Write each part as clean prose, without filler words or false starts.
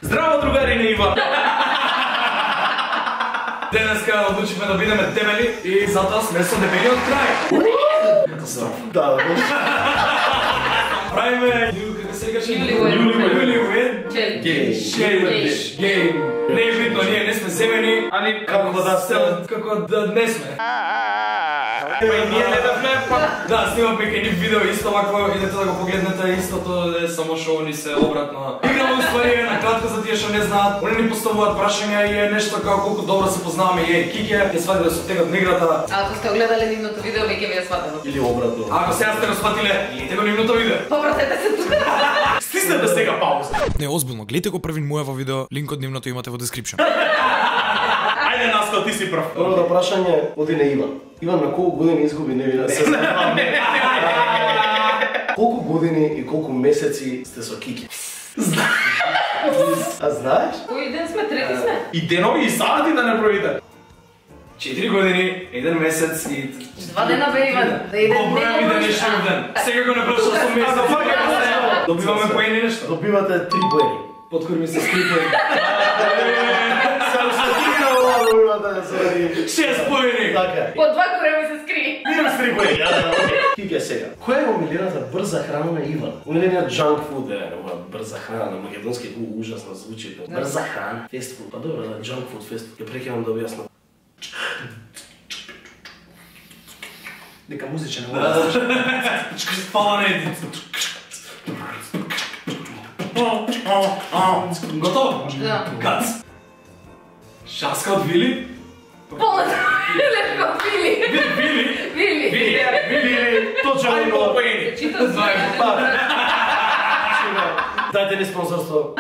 Здраво, другари на Иван! Денеска одлучихме да бидеме дебели и затоа сме со дебели од крај. Катастрофа. Да, правиме Newlywed Game. Не е битно, ние не сме земени, али како да не сме. Па и ние не да сме, па... Да, снимаме едни видео исто, ако идете да го погледнете, истото е само шоу ни се обратно. Играме уствари на кратко за тие што не знаат, они ни поставуваат прашања и е нешто како колку добро се познаваме и е Кике, ќе свади да се тегат на играта. Ако сте огледале нивното видео, веќе ви е сватено. или обратно. Ако сега сте го сватиле, гледате го нивното видео. Повратете се тука. Стиснете сега пауза. Не, озбилно, гледате го Првин Муево видео, линк од нивното имате во description. Ајде Наско, ти си прав. Првото прашање оди на Иван. Иван, на колку години изгуби невина се знам. Колку години и колку месеци сте со Кики? А знаеш? Кој ден сме? Трети сме? И денови и сати да не броите. 4 години, 1 месец и... 2 дена бе, Иван. Да идем Го бројам и денешниот ден. Сега го напрашал со месец. Добиваме поени нешто? Добивате 3 поени. Подкорми се с 3 поени. Само што ти на ова добивате заради... 6 поени! Така е. По 2 кореми се скри. Минус 3 поени. Кики сега. Која е омилената брза храна на Иван? Омилениот junk food е ова брза храна на македонски ужасно звучи. Брза храна, fast food. Па добро, да junk food, fast food. Ја прекинам да објаснам. Дека музичен е ова. Фала не еди. Готово? Да. Кац. Шаска од Вили? Полната лепка од Вили. Вили. Точно Ајде оно. по поени. Читам Дайте ни спонсорство.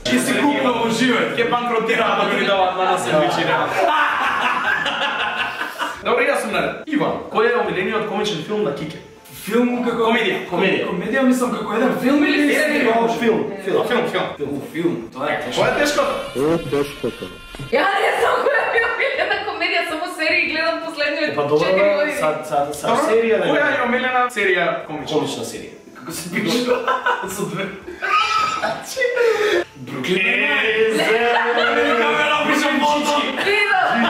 Ке си купува во живот. Ке банкротираат да го ни даваат на нас сендвичи. Добро, јас сум наред. Иван, кој е омилениот комичен филм на Кике? Филм како... Комедија. Комедија мислам како еден филм или серија? Филм. Тоа е тешко. Тоа е тешкото. Ја не знам која ми е омилена комедија, само серии гледам последниот 4 Па добро, години. сад серија да Која е омилена серија комична? комична серија. Како се пише? Со две. Бруклин. Камера пишам болчки. Видам.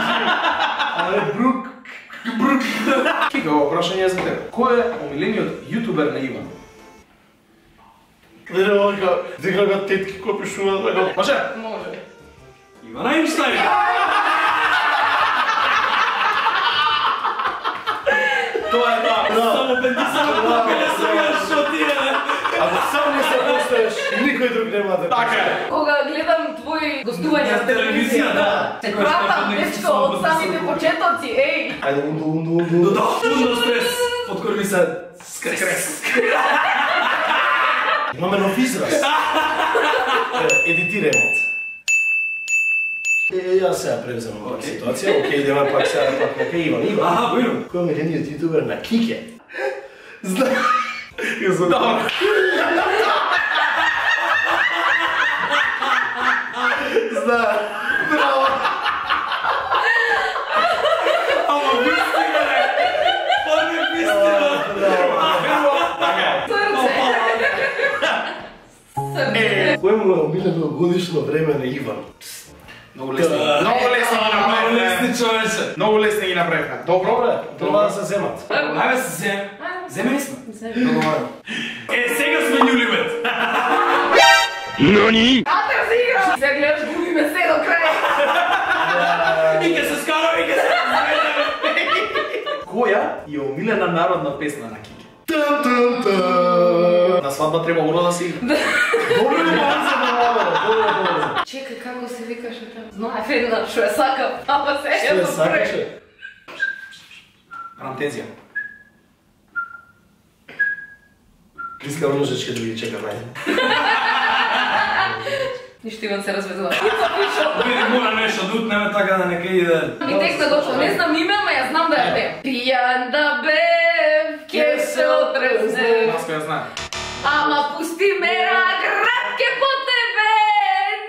Але Брук. Кика, ово прашање е за тебе. Кој е омилениот јутубер на Иван? Гледа овака, дека тетки кои пишуваат така. Може? Може. Иван Ајнштајн. Тоа е тоа. Само 50 сега што ти е. Ако сам не се постоеш, никој друг нема да. Така е. Кога гледам твои гостувања На телевизија, да. се пратам нешто од самите почетоци, еј. Ајде, унду. Да, фудно стрес. Подкорми се скрес. Имаме нов израз. Едитираемо. Јас сега превземам оваа ситуација. Океј, идеме пак сега на Иван. Аха, војно. Кој е омилениот јутубер на Кике? Добро. Знам. Браво. Ама вистина е. Поне вистина. Срце. Кој му е омилено годишно време на Иван? Многу лесно. Многу лесно ги направивме. Лесни човече. Многу лесни ги направивме. Добро. Треба да се земат. Ајде се земе. Земени сме. Земени. Договорено. Сега сме Newlywed. Атер се игра! Сега гледаш, губиме се до крај. И ке се скараме, и ке се разведеме. Која е омилена народна песна на Кике? На свадба треба уро да се игра. Добро база на ова. Чекај, како се викаше таа? Знаев една што ја сакам, ама се Што ја ја сакаше? Фантезија. Иска ножички да ги чека најде. Ништо Иван се разведува. Види, мора нешто да утнеме така да нека иде. Ми текста готово, не знам име, ама ја знам да ја пеем. Пијан да бев, ке се отрезнем. Наско ја знае. Ама пусти ме град ке по тебе,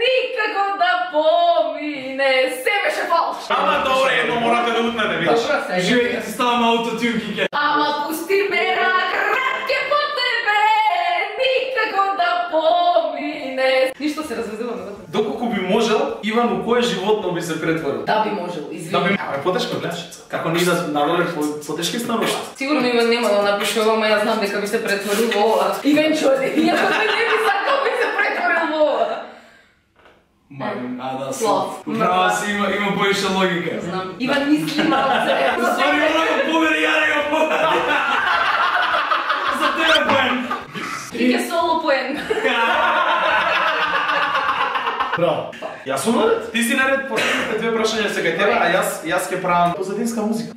никако да помине. Се беше фалш. Ама добре, едно морате да утнете, видиш. Добро се. Живејќи ти ставам аутотюн, Кике. Ама пусти ме град ке по тебе, никако да помине. Ништо се развезуваме. Доколку би можел, Иван у кое животно би се претворил? Да би можел, Да извини. би... потешко гледаш. Како ни да надоле потешки станува. Сигурно Иван нема да напише ова, ама јас знам дека би се претворил во ова. Eventually, иако не би сакал би се претворил во ова. Да, Слав. Управа си има поише логика. Знам. Иван мисли малце. Стvari ona го победи, ја не го победи. За тебе поен. Ике соло поен. Браво. Јас сум наред. Ти си наред, последните две прашања се кај тебе, а јас ќе правам позадинска музика.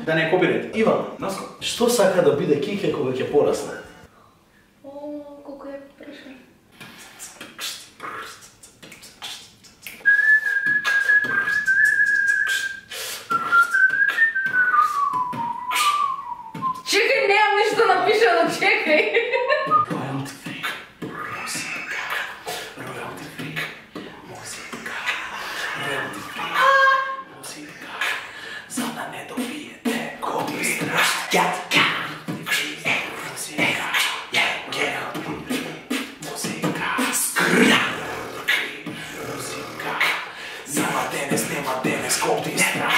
Да не копирате. Иван, Наско. што сака да биде Кике кога ќе порасне? О, колку е прашање. Чекај, немам ништо напишано, чекај. За да не добиете коли страх. Музика. Нема денес, коли страх.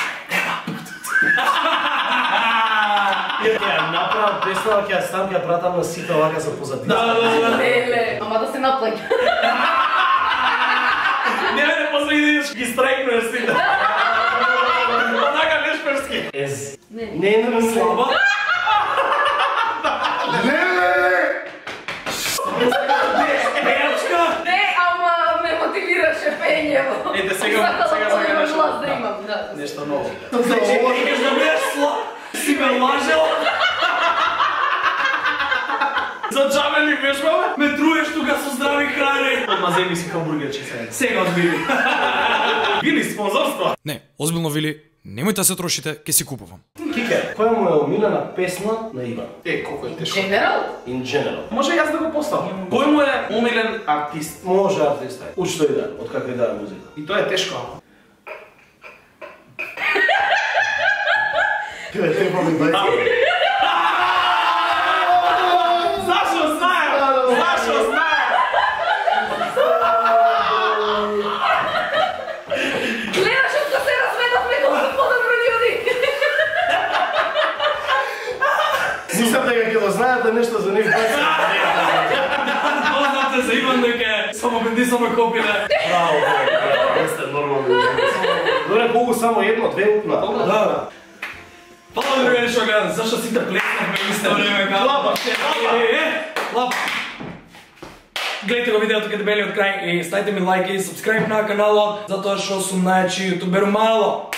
Ја направам песна, ќе ја ставам, ќе ја пратам на сите овака за позадица. Да. Леле, ама да се наплаќа. Не, после идеш ги страйкнеш сите. Онака лешперски. Ез. Не. Слаба. Не, ама ме мотивираше пењево. Ете, сега нешто. глас да имам, да. Нешто ново. Значи, искаш да бидеш слаб, си ме лажел. За джабе ми вешбаме? Ме труеш тука со здрави храни. Одма земи си хамбургерче сега. Сега одбили. Били спонзорство. Не, озбилно Вили, немојте да се трошите, ќе си купувам. Кике, која му е омилена песна на Иван? Колко е тешко. Генерал? In general. Може јас да го поставам. Кој му е омилен артист? Може артиста. Од што и да, од каква и да е музика. И тоа е тешко. Кај треба ми бајка. Зашо знаем? Зашо знаем? Гледаш откако се разведовме колку подобро људи. Мислам дека ќе да знаете нешто за нив бајка. Познате за Иван дека само бендисано копиле. Браво, браво, сте нормални. Добре, колку само едно, две упна. Да. Фала други што гледам, зашто сите плеснахме исто време како? Лапа. Лапа. Гледайте го видеото каде бели од крај и ставите ми лайк и subscribe на каналот, затоа што сум најачи јутубер мало.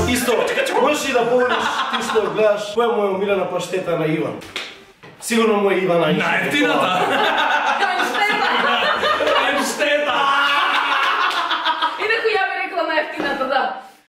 Исто, можеш и да повериш ти што гледаш која му е омилена паштета на Иван. Сигурно му е Ивана. Најефтината.